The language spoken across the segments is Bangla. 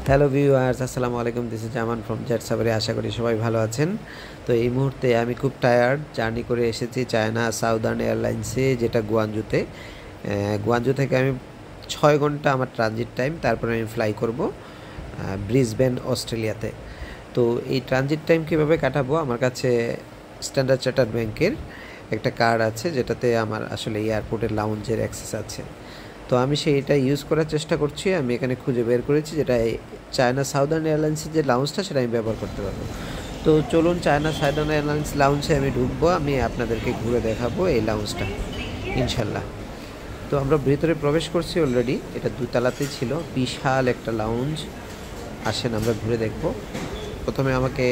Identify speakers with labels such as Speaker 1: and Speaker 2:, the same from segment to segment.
Speaker 1: হ্যালো ভিউয়ার্স, আসসালামু আলাইকুম। This is Zaman from jet safari. আশা করি সবাই ভালো আছেন। তো এই মুহূর্তে আমি খুব টায়ার্ড, জার্নি করে এসেছি চায়না সাউদার্ন এয়ারলাইন্সে, যেটা গুয়াঞ্জুতে। গুয়াঞ্জু থেকে আমি 6 ঘন্টা আমার ট্রানজিট টাইম, তারপরে আমি ফ্লাই করব ব্রিসবেন অস্ট্রেলিয়াতে। তো এই ট্রানজিট টাইম কীভাবে কাটাবো, আমার কাছে স্ট্যান্ডার্ড চার্টার্ড ব্যাংকের একটা কার্ড আছে, যেটাতে আমার আসলে এয়ারপোর্টের লাউঞ্জের অ্যাক্সেস আছে। তো আমি সেইটা ইউজ করার চেষ্টা করছি। আমি এখানে খুঁজে বের করেছি যেটা চায়না সাউদার্ন এয়ারলাইন্সের যে লাউঞ্জটা, সেটা আমি ব্যবহার করতে পারবো। তো চলুন, চায়না সাউদার্ন এয়ারলাইন্স লাউঞ্জে আমি ঢুকবো, আমি আপনাদেরকে ঘুরে দেখাবো এই লাউঞ্জটা ইনশাল্লাহ। তো আমরা ভিতরে প্রবেশ করছি অলরেডি। এটা দুতলাতেই ছিল, বিশাল একটা লাউঞ্জ। আসেন আমরা ঘুরে দেখব। প্রথমে আমাকে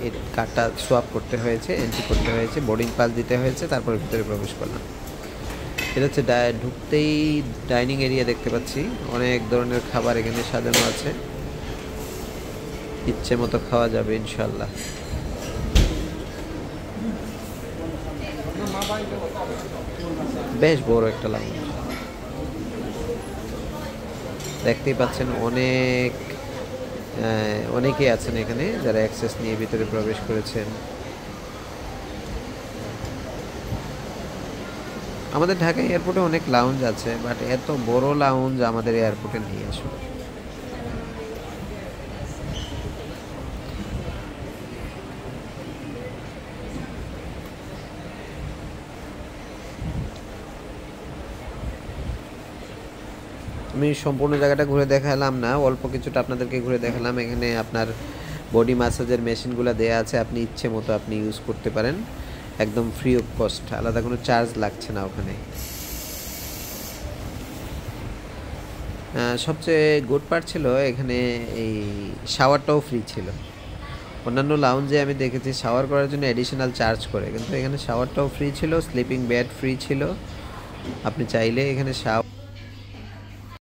Speaker 1: এই কার্ডটা সোয়াপ করতে হয়েছে, এন্ট্রি করতে হয়েছে, বোর্ডিং পাস দিতে হয়েছে, তারপরে ভিতরে প্রবেশ করলাম। এটা হচ্ছে ঢুকতেই ডাইনিং এরিয়া দেখতে পাচ্ছি। অনেক ধরনের খাবার এখানে সাজানো আছে, ইচ্ছে মতো খাওয়া যাবে ইনশাল্লাহ। বেশ বড় একটা লাউঞ্জ দেখতেই পাচ্ছেন। অনেকেই আছেন এখানে যারা অ্যাক্সেস নিয়ে ভিতরে প্রবেশ করেছেন। আমাদের ঢাকা এয়ারপোর্টে অনেক লাউঞ্জ আছে, বাট এত বড় লাউঞ্জ আমাদের এয়ারপোর্টে নেই আসলে। আমি সম্পূর্ণ জায়গাটা ঘুরে দেখালাম না, অল্প কিছুটা আপনাদেরকে ঘুরে দেখালাম। এখানে আপনার বডি ম্যাসাজের মেশিনগুলো দেয়া আছে, আপনি ইচ্ছে মতো আপনি ইউজ করতে পারেন, একদম ফ্রি অফ কস্ট, আলাদা কোনো চার্জ লাগছে না ওখানে। সবচেয়ে গুড পার্ট ছিল এখানে এই শাওয়ারটাও ফ্রি ছিল। অন্যান্য লাউঞ্জে আমি দেখেছি শাওয়ার করার জন্য অ্যাডিশনাল চার্জ করে, কিন্তু এখানে শাওয়ারটাও ফ্রি ছিল, স্লিপিং বেড ফ্রি ছিল। আপনি চাইলে এখানে